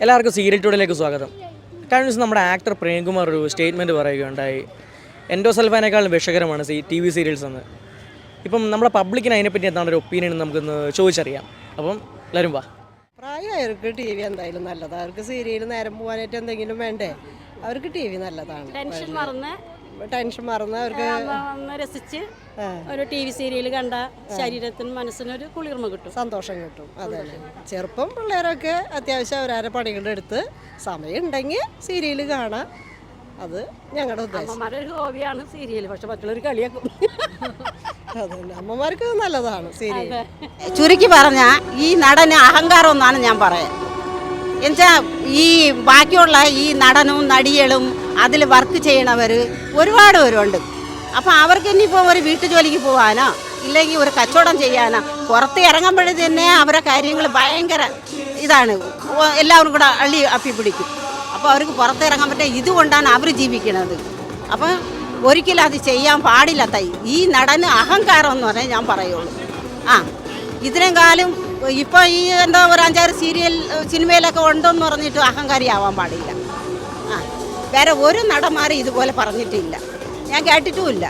എല്ലാവർക്കും സീരിയൽ ടുഡേയിലേക്ക് സ്വാഗതം. കഴിഞ്ഞ ദിവസം നമ്മുടെ ആക്ടർ പ്രേംകുമാർ ഒരു സ്റ്റേറ്റ്മെൻറ്റ് പറയുകയുണ്ടായി, എൻഡോസൾഫാനേക്കാളും വിഷകരമാണ് ടി വി സീരിയൽസ് എന്ന്. ഇപ്പം നമ്മുടെ പബ്ലിക്കിന് അതിനെപ്പറ്റി എന്താണ് ഒരു ഒപ്പീനിയൻ നമുക്കൊന്ന് ചോദിച്ചറിയാം. അപ്പം എല്ലാവരും വാ. പ്രായമായവർക്ക് ടി വി എന്തായാലും നല്ലതാണ്. അവർക്ക് സീരിയൽ നേരം പോകാനായിട്ട് എന്തെങ്കിലും വേണ്ടേ, അവർക്ക് ടി വി നല്ലതാണ്. ടെൻഷൻ മറന്ന് അവർക്ക് രസിച്ച് ഒരു ടി വി സീരിയൽ കണ്ട ശരീരത്തിനും മനസ്സിനൊരു കുളിർമ കിട്ടും, സന്തോഷം കിട്ടും. അതന്നെ, ചെറുപ്പം പിള്ളേരൊക്കെ അത്യാവശ്യം അവരാരെ പണികളുടെ അടുത്ത് സമയം ഉണ്ടെങ്കിൽ സീരിയൽ കാണാം. അത് ഞങ്ങളുടെ ഉദ്ദേശം. ഒരു ഹോബിയാണ് സീരിയൽ, പക്ഷെ മറ്റുള്ളവർ കളിയാക്കും. അതന്നെ, അമ്മമാർക്ക് നല്ലതാണ് സീരിയൽ. ചുരുക്കി പറഞ്ഞാൽ ഈ നടന് അഹങ്കാരം എന്നാണ് ഞാൻ പറയാം. എന്നുവെച്ചാൽ ഈ ബാക്കിയുള്ള ഈ നടനും നടികളും അതിൽ വർക്ക് ചെയ്യണവർ ഒരുപാട് പേരുണ്ട്. അപ്പോൾ അവർക്ക് ഇനിയിപ്പോൾ ഒരു വീട്ടു ജോലിക്ക് പോകാനോ ഇല്ലെങ്കിൽ ഒരു കച്ചവടം ചെയ്യാനോ പുറത്ത് ഇറങ്ങുമ്പോഴേ തന്നെ അവരുടെ കാര്യങ്ങൾ ഭയങ്കര ഇതാണ്, എല്ലാവരും കൂടെ അപ്പി പിടിക്കും. അപ്പോൾ അവർക്ക് പുറത്തിറങ്ങാൻ പറ്റുക ഇതുകൊണ്ടാണ് അവർ ജീവിക്കുന്നത്. അപ്പം ഒരിക്കലും അത് ചെയ്യാൻ പാടില്ലാത്ത ഈ നടന് അഹങ്കാരം എന്ന് പറഞ്ഞാൽ ഞാൻ പറയുള്ളൂ. ഇതിനും കാലം ഇപ്പോൾ ഈ എന്താ ഒരു 5-6 സിനിമയിലൊക്കെ ഉണ്ടെന്ന് പറഞ്ഞിട്ട് അഹങ്കാരിയാവാൻ പാടില്ല. വേറെ ഒരു നടന്മാരും ഇതുപോലെ പറഞ്ഞിട്ടില്ല, ഞാൻ കേട്ടിട്ടുമില്ല.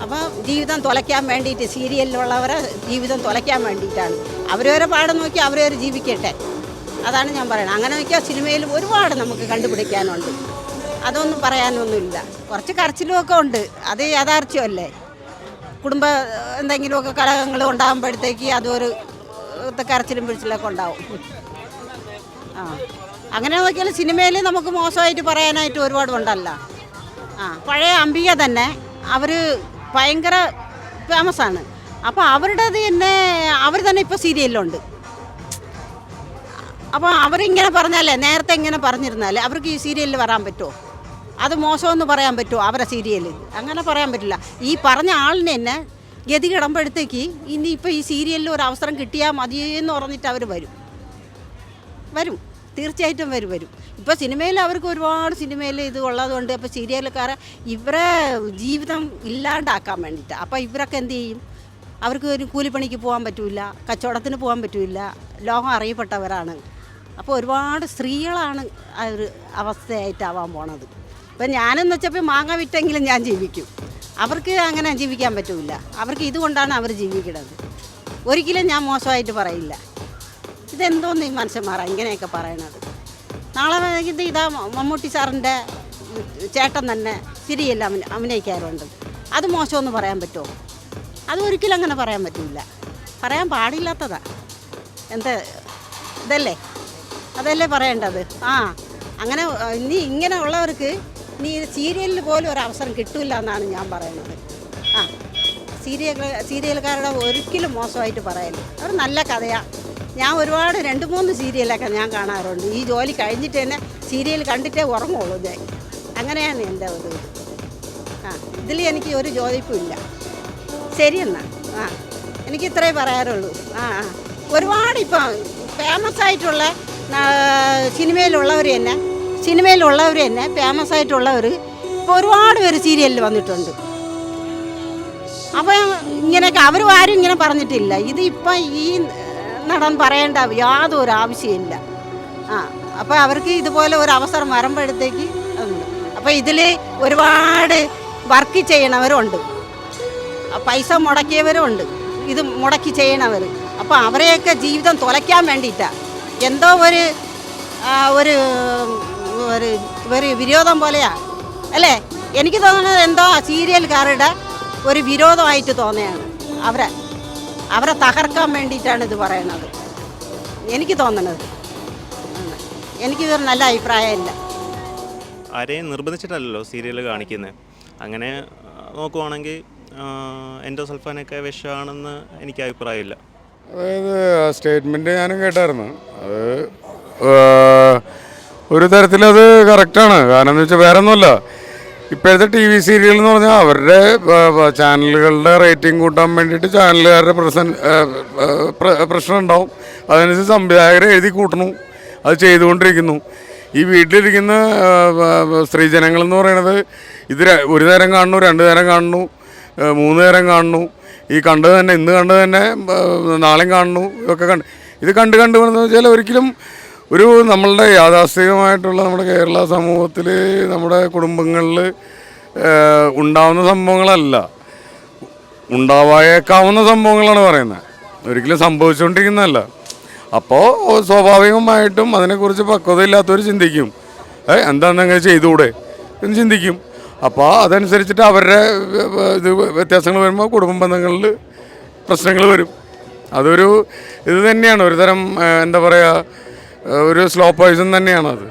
അപ്പോൾ ജീവിതം തുലയ്ക്കാൻ വേണ്ടിയിട്ട് സീരിയലിലുള്ളവരെ ജീവിതം തുലയ്ക്കാൻ വേണ്ടിയിട്ടാണ്. അവരവരെ പാടം നോക്കി അവരവർ ജീവിക്കട്ടെ, അതാണ് ഞാൻ പറയുന്നത്. അങ്ങനെ നോക്കിയാൽ സിനിമയിൽ ഒരുപാട് നമുക്ക് കണ്ടുപിടിക്കാനുണ്ട്, അതൊന്നും പറയാനൊന്നുമില്ല. കുറച്ച് കരച്ചിലുമൊക്കെ ഉണ്ട്, അത് യാഥാർത്ഥ്യമല്ലേ. കുടുംബ എന്തെങ്കിലുമൊക്കെ കലഹങ്ങൾ ഉണ്ടാകുമ്പോഴത്തേക്ക് അതൊരു കരച്ചിലും പിടിച്ചിലൊക്കെ ഉണ്ടാവും. അങ്ങനെ നോക്കിയാൽ സിനിമയിൽ നമുക്ക് മോശമായിട്ട് പറയാനായിട്ട് ഒരുപാട് ഉണ്ടല്ലോ. പഴയ അംബിക തന്നെ അവർ ഭയങ്കര ഫേമസാണ്. അപ്പോൾ അവരുടേത് തന്നെ അവർ തന്നെ ഇപ്പോൾ സീരിയലിലുണ്ട്. അപ്പോൾ അവരിങ്ങനെ പറഞ്ഞാലേ, നേരത്തെ ഇങ്ങനെ പറഞ്ഞിരുന്നാൽ അവർക്ക് ഈ സീരിയലിൽ വരാൻ പറ്റുമോ? അത് മോശമെന്ന് പറയാൻ പറ്റുമോ അവരെ സീരിയൽ? അങ്ങനെ പറയാൻ പറ്റില്ല. ഈ പറഞ്ഞ ആളിന് തന്നെ ഗതി കിടമ്പോഴത്തേക്ക് ഇനിയിപ്പോൾ ഈ സീരിയലിൽ ഒരു അവസരം കിട്ടിയാൽ മതിയെന്ന് പറഞ്ഞിട്ട് അവർ വരും, തീർച്ചയായിട്ടും വരും. ഇപ്പോൾ സിനിമയിൽ അവർക്ക് ഒരുപാട് സിനിമയിൽ ഇത് ഉള്ളതുകൊണ്ട് ഇപ്പോൾ സീരിയലുകാരെ ഇവരെ ജീവിതം ഇല്ലാണ്ടാക്കാൻ വേണ്ടിയിട്ട്. അപ്പോൾ ഇവരൊക്കെ എന്ത് ചെയ്യും? അവർക്ക് ഒരു കൂലിപ്പണിക്ക് പോകാൻ പറ്റില്ല, കച്ചവടത്തിന് പോകാൻ പറ്റില്ല, ലോകം അറിയപ്പെട്ടവരാണ്. അപ്പോൾ ഒരുപാട് സ്ത്രീകളാണ് ആ ഒരു അവസ്ഥയായിട്ടാവാൻ പോണത്. ഇപ്പം ഞാനെന്ന് വെച്ചപ്പോൾ മാങ്ങ വിറ്റെങ്കിലും ഞാൻ ജീവിക്കും, അവർക്ക് അങ്ങനെ ജീവിക്കാൻ പറ്റില്ല. അവർക്ക് ഇതുകൊണ്ടാണ് അവർ ജീവിക്കുന്നത്. ഒരിക്കലും ഞാൻ മോശമായിട്ട് പറയില്ല. ഇതെന്തോന്ന് ഈ മനുഷ്യന്മാരാണ് ഇങ്ങനെയൊക്കെ പറയണത്? നാളെ ഇതാ മമ്മൂട്ടി സാറിൻ്റെ ചേട്ടൻ തന്നെ സീരിയലിൽ അഭിനയിക്കാറുണ്ട്, അത് മോശമെന്ന് പറയാൻ പറ്റുമോ? അത് ഒരിക്കലും അങ്ങനെ പറയാൻ പറ്റില്ല, പറയാൻ പാടില്ലാത്തതാണ്. എന്താ ഇതല്ലേ, അതല്ലേ പറയേണ്ടത്. അങ്ങനെ ഇനി ഇങ്ങനെ ഉള്ളവർക്ക് ഇനി സീരിയലിൽ പോലും ഒരു അവസരം കിട്ടില്ല എന്നാണ് ഞാൻ പറയുന്നത്. സീരിയൽക്കാരുടെ ഒരിക്കലും മോശമായിട്ട് പറയല്ലേ, അവർ നല്ല കഥയാണ്. ഞാൻ ഒരുപാട് 2-3 സീരിയലൊക്കെ ഞാൻ കാണാറുണ്ട്. ഈ ജോലി കഴിഞ്ഞിട്ട് തന്നെ സീരിയൽ കണ്ടിട്ടേ ഉറങ്ങുള്ളൂ ഞാൻ. അങ്ങനെയാണ് എൻ്റെ ഒരു ഇതിൽ എനിക്ക് ഒരു ജോലിപ്പും ഇല്ല. ശരിയെന്നാ, എനിക്ക് ഇത്രേ പറയാറുള്ളൂ. ഒരുപാട് ഇപ്പം ഫേമസ് ആയിട്ടുള്ള സിനിമയിലുള്ളവർ തന്നെ ഫേമസ് ആയിട്ടുള്ളവർ ഇപ്പോൾ ഒരുപാട് പേര് സീരിയലിൽ വന്നിട്ടുണ്ട്. അപ്പം ഇങ്ങനെയൊക്കെ അവരും ആരും ഇങ്ങനെ പറഞ്ഞിട്ടില്ല. ഇത് ഇപ്പം ഈ നടൻ പറയേണ്ട യാതൊരു ആവശ്യമില്ല. അപ്പോൾ അവർക്ക് ഇതുപോലെ ഒരു അവസരം വരുമ്പോഴത്തേക്ക് അപ്പോൾ ഇതിൽ ഒരുപാട് വർക്ക് ചെയ്യണവരുണ്ട്, പൈസ മുടക്കിയവരുണ്ട്, ഇത് മുടക്കി ചെയ്യണവർ. അപ്പോൾ അവരെയൊക്കെ ജീവിതം തുലയ്ക്കാൻ വേണ്ടിയിട്ടാണ് എന്തോ ഒരു വിരോധം പോലെയാണ് അല്ലേ? എനിക്ക് തോന്നുന്നത് എന്തോ സീരിയൽക്കാരുടെ ഒരു വിരോധമായിട്ട് തോന്നുകയാണ്. അവരെ തകർക്കാൻ വേണ്ടിയിട്ടാണ് ഇത് പറയണത്, എനിക്ക് തോന്നുന്നത്. എനിക്കിതൊരു നല്ല അഭിപ്രായമില്ല. ആരെയും നിർബന്ധിച്ചിട്ടല്ലല്ലോ സീരിയൽ കാണിക്കുന്നത്. അങ്ങനെ നോക്കുവാണെങ്കിൽ എൻഡോസൾഫാനൊക്കെ വിഷമാണെന്ന് എനിക്ക് അഭിപ്രായമില്ല. അതായത് സ്റ്റേറ്റ്മെൻറ്റ് ഞാനും കേട്ടായിരുന്നു. അത് ഒരു തരത്തിലത് കറക്റ്റാണ്. കാരണം എന്ന് വെച്ചാൽ വേറെ ഒന്നുമല്ല, ഇപ്പോഴത്തെ ടി വി സീരിയൽ എന്ന് പറഞ്ഞാൽ അവരുടെ ചാനലുകളുടെ റേറ്റിംഗ് കൂട്ടാൻ വേണ്ടിയിട്ട് ചാനലുകാരുടെ പ്രശ്നം ഉണ്ടാവും. അതനുസരിച്ച് സംവിധായകരെ എഴുതി കൂട്ടണു, അത് ചെയ്തുകൊണ്ടിരിക്കുന്നു. ഈ വീട്ടിലിരിക്കുന്ന സ്ത്രീജനങ്ങളെന്ന് പറയുന്നത് ഇത് ഒരു നേരം കാണുന്നു, 2 നേരം കാണുന്നു, 3 നേരം കാണുന്നു. ഈ കണ്ടത് തന്നെ ഇന്ന് കണ്ടത് തന്നെ നാളെയും കാണുന്നു. ഇതൊക്കെ ഇത് കണ്ട് വരുന്നത് വെച്ചാൽ ഒരിക്കലും ഒരു നമ്മളുടെ യാഥാസ്ഥികമായിട്ടുള്ള നമ്മുടെ കേരള സമൂഹത്തിൽ നമ്മുടെ കുടുംബങ്ങളിൽ ഉണ്ടാവുന്ന സംഭവങ്ങളല്ല, ഉണ്ടാവായേക്കാവുന്ന സംഭവങ്ങളാണ് പറയുന്നത്, ഒരിക്കലും സംഭവിച്ചുകൊണ്ടിരിക്കുന്നതല്ല. അപ്പോൾ സ്വാഭാവികമായിട്ടും അതിനെക്കുറിച്ച് പക്വതയില്ലാത്തവർ ചിന്തിക്കും, എന്താണെന്നങ്ങനെ ചെയ്തുകൂടെ എന്ന് ചിന്തിക്കും. അപ്പോൾ അതനുസരിച്ചിട്ട് അവരുടെ ഇത് വ്യത്യാസങ്ങൾ വരുമ്പോൾ കുടുംബ ബന്ധങ്ങളിൽ പ്രശ്നങ്ങൾ വരും. അതൊരു ഇത് തന്നെയാണ്, ഒരു തരം എന്താ പറയുക, ഒരു സ്ലോ പോയിസൺ തന്നെയാണത്.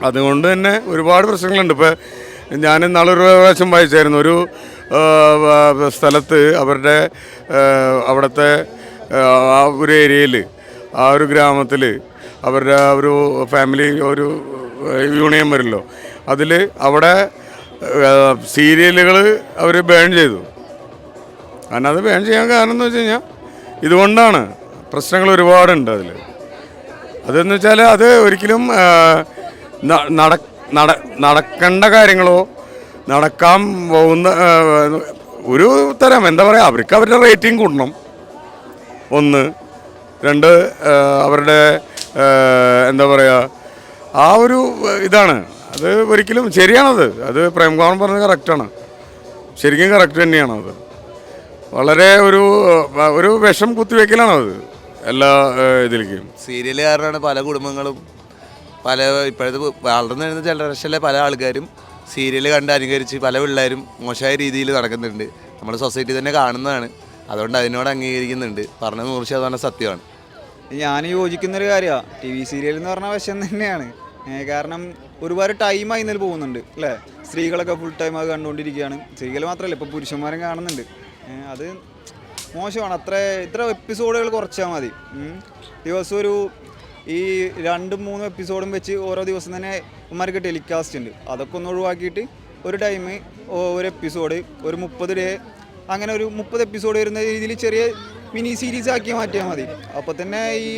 അതുകൊണ്ട് തന്നെ ഒരുപാട് പ്രശ്നങ്ങളുണ്ട്. ഇപ്പോൾ ഞാൻ ഇന്നാളൊരു പ്രാവശ്യം വായിച്ചായിരുന്നു, ഒരു സ്ഥലത്ത് അവരുടെ അവിടുത്തെ ആ ഒരു ഏരിയയിൽ, ആ ഒരു ഗ്രാമത്തിൽ അവരുടെ ഒരു ഫാമിലി ഒരു യൂണിയൻ വരുമല്ലോ, അതിൽ അവിടെ സീരിയലുകൾ അവർ ബാൻ ചെയ്തു. കാരണം അത് ബാൻ ചെയ്യാൻ കാരണം എന്ന് വെച്ച് കഴിഞ്ഞാൽ ഇതുകൊണ്ടാണ്, പ്രശ്നങ്ങൾ ഒരുപാടുണ്ട് അതിൽ. അതെന്ന് വെച്ചാൽ അത് ഒരിക്കലും നടക്കേണ്ട കാര്യങ്ങളോ നടക്കാൻ പോകുന്ന ഒരു തരം എന്താ പറയുക, അവർക്ക് അവരുടെ റേറ്റിംഗ് കൂട്ടണം, 1, 2 അവരുടെ എന്താ പറയുക ആ ഒരു ഇതാണ്. അത് ഒരിക്കലും ശരിയാണത്, അത് പ്രേംകുമാർ പറഞ്ഞത് കറക്റ്റാണ്, ശരിക്കും കറക്റ്റ് തന്നെയാണത്. വളരെ ഒരു വിഷം കുത്തിവെക്കലാണത് എല്ലാ ഇതിലേക്കും. സീരിയൽ കാരണമാണ് പല കുടുംബങ്ങളും ഇപ്പോഴത്തെ വളർന്നു വരുന്ന ജനറേഷനിലെ പല ആൾക്കാരും സീരിയൽ കണ്ട് അനുകരിച്ച് പല പിള്ളേരും മോശമായ രീതിയിൽ നടക്കുന്നുണ്ട്. നമ്മുടെ സൊസൈറ്റി തന്നെ കാണുന്നതാണ്. അതുകൊണ്ട് അതിനോട് അംഗീകരിക്കുന്നുണ്ട്. പറഞ്ഞത് 100% സത്യമാണ്. ഞാൻ യോജിക്കുന്നൊരു കാര്യമാണ്. TV സീരിയൽ എന്ന് പറഞ്ഞാൽ വശം തന്നെയാണ്. കാരണം ഒരുപാട് ടൈം അതിൽ പോകുന്നുണ്ട് അല്ലേ. സ്ത്രീകളൊക്കെ ഫുൾ ടൈം അത് കണ്ടുകൊണ്ടിരിക്കുകയാണ്. സ്ത്രീകൾ മാത്രമല്ല, ഇപ്പോൾ പുരുഷന്മാരും കാണുന്നുണ്ട്. അത് മോശമാണ്. ഇത്ര എപ്പിസോഡുകൾ കുറച്ചാൽ മതി. ദിവസം ഒരു ഈ 2-3 എപ്പിസോഡും വെച്ച് ഓരോ ദിവസം തന്നെ ഉമ്മാർക്ക് ടെലികാസ്റ്റ് ഉണ്ട്. അതൊക്കെ ഒന്ന് ഒഴിവാക്കിയിട്ട് ഒരു ടൈം ഒരു എപ്പിസോഡ് ഒരു 30 ഡേ അങ്ങനെ ഒരു 30 എപ്പിസോഡ് വരുന്ന രീതിയിൽ ചെറിയ മിനി സീരീസ് ആക്കി മാറ്റിയാൽ മതി. അപ്പോൾ തന്നെ ഈ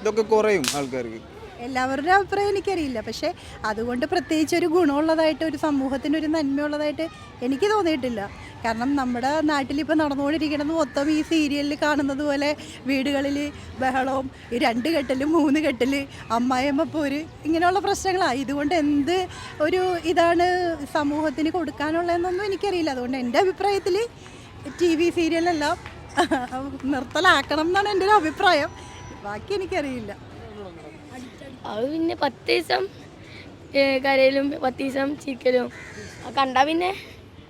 ഇതൊക്കെ കുറയും ആൾക്കാർക്ക്. എല്ലാവരുടെ അഭിപ്രായം എനിക്കറിയില്ല, പക്ഷേ അതുകൊണ്ട് പ്രത്യേകിച്ച് ഒരു ഗുണമുള്ളതായിട്ട്, ഒരു സമൂഹത്തിനൊരു നന്മയുള്ളതായിട്ട് എനിക്ക് തോന്നിയിട്ടില്ല. കാരണം നമ്മുടെ നാട്ടിലിപ്പോൾ നടന്നുകൊണ്ടിരിക്കുന്നത് മൊത്തം ഈ സീരിയലിൽ കാണുന്നത് പോലെ വീടുകളിൽ ബഹളവും, ഈ 2 കെട്ടൽ 3 കെട്ടൽ, അമ്മായിയമ്മ പോര്, ഇങ്ങനെയുള്ള പ്രശ്നങ്ങളാണ്. ഇതുകൊണ്ട് എന്ത് ഒരു ഇതാണ് സമൂഹത്തിന് കൊടുക്കാനുള്ളതെന്നൊന്നും എനിക്കറിയില്ല. അതുകൊണ്ട് എൻ്റെ അഭിപ്രായത്തിൽ TV സീരിയലെല്ലാം നിർത്തലാക്കണം എന്നാണ് എൻ്റെ ഒരു അഭിപ്രായം. ബാക്കി എനിക്കറിയില്ല. അത് പിന്നെ 10 ദിവസം കരയിലും 10 ദിവസം ചിരിക്കലും കണ്ടാൽ പിന്നെ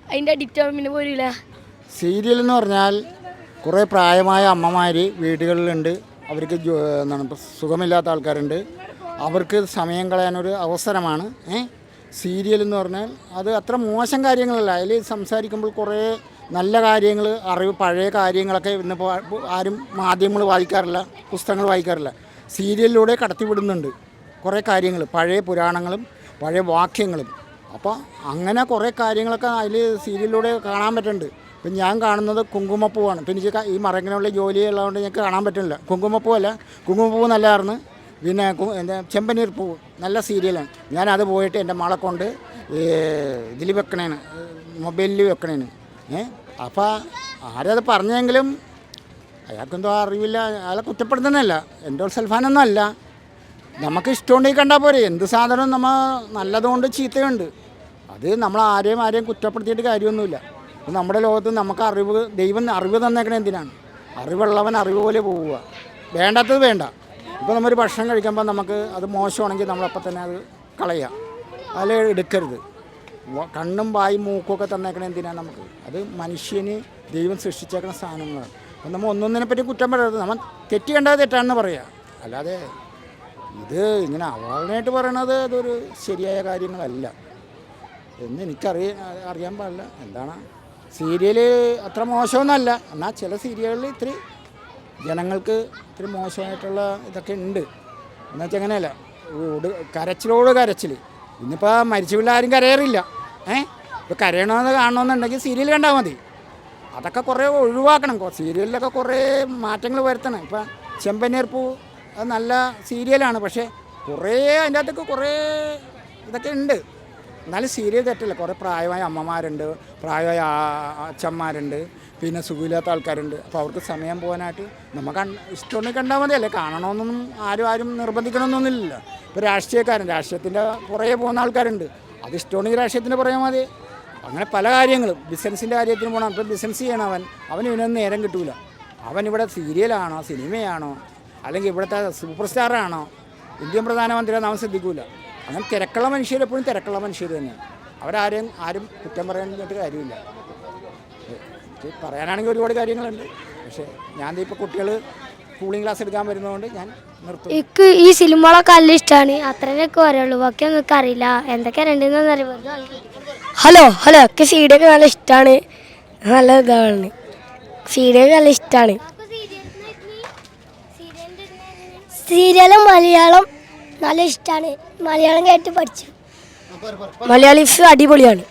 അതിൻ്റെ അഡിക്റ്റ് പിന്നെ പോരില്ല. സീരിയൽ എന്ന് പറഞ്ഞാൽ കുറേ പ്രായമായ അമ്മമാർ വീടുകളിലുണ്ട്. അവർക്ക് സുഖമില്ലാത്ത ആൾക്കാരുണ്ട്. അവർക്ക് സമയം കളയാനൊരു അവസരമാണ് സീരിയൽ എന്ന് പറഞ്ഞാൽ. അത് അത്ര മോശം കാര്യങ്ങളല്ല. അതിൽ സംസാരിക്കുമ്പോൾ കുറേ നല്ല കാര്യങ്ങൾ, പഴയ കാര്യങ്ങളൊക്കെ ഇന്നിപ്പോൾ ആരും മാധ്യമങ്ങൾ വായിക്കാറില്ല, പുസ്തകങ്ങൾ വായിക്കാറില്ല. സീരിയലിലൂടെ കടത്തിവിടുന്നുണ്ട് കുറേ കാര്യങ്ങൾ, പഴയ പുരാണങ്ങളും പഴയ വാക്യങ്ങളും. അപ്പോൾ അങ്ങനെ കുറേ കാര്യങ്ങളൊക്കെ അതിൽ സീരിയലിലൂടെ കാണാൻ പറ്റുന്നുണ്ട്. ഇപ്പം ഞാൻ കാണുന്നത് കുങ്കുമപ്പൂവാണ്. ഇപ്പം എനിക്ക് ഈ മറങ്ങനെയുള്ള ജോലിയുള്ളതുകൊണ്ട് എനിക്ക് കാണാൻ പറ്റുന്നില്ല. കുങ്കുമപ്പൂവല്ല, കുങ്കുമപ്പൂ നല്ലതായിരുന്നു. പിന്നെ എന്താ ചെമ്പനീർ പൂവ് നല്ല സീരിയലാണ്. ഞാനത് പോയിട്ട് എൻ്റെ മകളെ കൊണ്ട് ഇതിൽ വെക്കണേന്, മൊബൈലിൽ വെക്കണേന്. അപ്പോൾ ആരത് പറഞ്ഞെങ്കിലും അയാൾക്കെന്തോ അറിവില്ല. അയാളെ കുറ്റപ്പെടുത്തുന്നതല്ല, എൻ്റെ സൽഫാനൊന്നും അല്ല. നമുക്ക് ഇഷ്ടമുണ്ടെങ്കിൽ കണ്ടാൽ പോരെ. എന്ത് സാധനവും നമ്മൾ നല്ലതുകൊണ്ട് ചീത്തയുണ്ട്. അത് നമ്മൾ ആരെയും കുറ്റപ്പെടുത്തിയിട്ട് കാര്യമൊന്നുമില്ല. നമ്മുടെ ലോകത്ത് നമുക്ക് ദൈവം അറിവ് തന്നേക്കണേ എന്തിനാണ്? അറിവുള്ളവൻ അറിവ് പോലെ പോവുക, വേണ്ടാത്തത് വേണ്ട. ഇപ്പോൾ നമ്മൊരു ഭക്ഷണം കഴിക്കുമ്പോൾ നമുക്ക് അത് മോശമാണെങ്കിൽ നമ്മളപ്പം തന്നെ അത് കളയാം, അതിൽ എടുക്കരുത്. കണ്ണും വായും മൂക്കൊക്കെ തന്നേക്കണേ എന്തിനാണ് നമുക്ക്? അത് മനുഷ്യന് ദൈവം സൃഷ്ടിച്ചേക്കുന്ന സാധനങ്ങളാണ്. അപ്പം നമ്മൾ ഒന്നൊന്നിനെ പറ്റി കുറ്റം പറയരുത്. നമ്മൾ തെറ്റ് കണ്ടാൽ തെറ്റാണെന്ന് പറയുക, അല്ലാതെ ഇത് ഇങ്ങനെ അവാർഡിനായിട്ട് പറയണത് അതൊരു ശരിയായ കാര്യങ്ങളല്ല എന്ന് അറിയാൻ പാടില്ല. എന്താണ് സീരിയൽ അത്ര മോശമൊന്നുമല്ല, എന്നാൽ ചില സീരിയലുകളിൽ ഇത്തിരി ജനങ്ങൾക്ക് ഇത്തിരി മോശമായിട്ടുള്ള ഇതൊക്കെ ഉണ്ട്. എന്നുവെച്ചാൽ അങ്ങനെയല്ല, കരച്ചിലോട് കരച്ചിൽ. ഇന്നിപ്പോൾ മരിച്ച പിള്ളേരും കരയാറില്ല. ഇപ്പോൾ കരയണമെന്ന് കാണണമെന്നുണ്ടെങ്കിൽ സീരിയൽ കണ്ടാൽ മതി. അതൊക്കെ കുറേ ഒഴിവാക്കണം. സീരിയലിലൊക്കെ കുറേ മാറ്റങ്ങൾ വരുത്തണം. ഇപ്പം ചെമ്പനീർ പൂ അത് നല്ല സീരിയലാണ്, പക്ഷേ കുറേ അതിൻ്റെ അകത്തൊക്കെ കുറേ ഇതൊക്കെ ഉണ്ട്. എന്നാലും സീരിയൽ തെറ്റില്ല. കുറേ പ്രായമായ അമ്മമാരുണ്ട്, പ്രായമായ അച്ഛന്മാരുണ്ട്, പിന്നെ സുഖമില്ലാത്ത ആൾക്കാരുണ്ട്. അപ്പോൾ അവർക്ക് സമയം പോകാനായിട്ട് നമുക്ക് ഇഷ്ടമുണ്ടെങ്കിൽ കണ്ടാൽ മതി, അല്ലേ കാണണമെന്നൊന്നും ആരും നിർബന്ധിക്കണമെന്നൊന്നുമില്ല. ഇപ്പോൾ രാഷ്ട്രീയത്തിൻ്റെ പുറകെ പോകുന്ന ആൾക്കാരുണ്ട്, അത് ഇഷ്ടമുണ്ടെങ്കിൽ രാഷ്ട്രീയത്തിൻ്റെ പുറകെ മതി. അങ്ങനെ പല കാര്യങ്ങളും ബിസിനസ്സിൻ്റെ കാര്യത്തിന് പോകണം. ഇപ്പോൾ ബിസിനസ് ചെയ്യണം അവന് ഇവനൊന്നും നേരം കിട്ടൂല. അവൻ ഇവിടെ സീരിയലാണോ സിനിമയാണോ അല്ലെങ്കിൽ ഇവിടുത്തെ സൂപ്പർ സ്റ്റാറാണോ ഇന്ത്യൻ പ്രധാനമന്ത്രിയാണെന്ന് അവൻ ശ്രദ്ധിക്കൂല. അങ്ങനെ തിരക്കുള്ള മനുഷ്യരെപ്പോഴും തിരക്കുള്ള മനുഷ്യർ തന്നെയാണ്. ആരും കുറ്റം പറയാനായിട്ട് കാര്യമില്ല. എനിക്ക് പറയാനാണെങ്കിൽ ഒരുപാട് കാര്യങ്ങളുണ്ട്, പക്ഷേ ഞാൻ ഇപ്പോൾ കുട്ടികൾ കൂളിംഗ് ക്ലാസ് എടുക്കാൻ വരുന്നതുകൊണ്ട് ഞാൻ നിർത്തും. എനിക്ക് ഈ സിനിമകളൊക്കെ നല്ല ഇഷ്ടമാണ്, അത്രയൊക്കെ പറയുള്ളൂ, ബാക്കിയൊന്നും എനിക്ക് അറിയില്ല. എന്തൊക്കെ രണ്ടെന്ന് അറിയുമ്പോൾ ഹലോ ഒക്കെ സീഡിയൊക്കെ നല്ല ഇഷ്ടമാണ്, നല്ല ഇതാണ് സീഡിയൊക്കെ നല്ല ഇഷ്ടമാണ്. സീരിയലും മലയാളം നല്ല ഇഷ്ടമാണ്, മലയാളം കേട്ട് പഠിച്ചു. മലയാളീസ് അടിപൊളിയാണ്.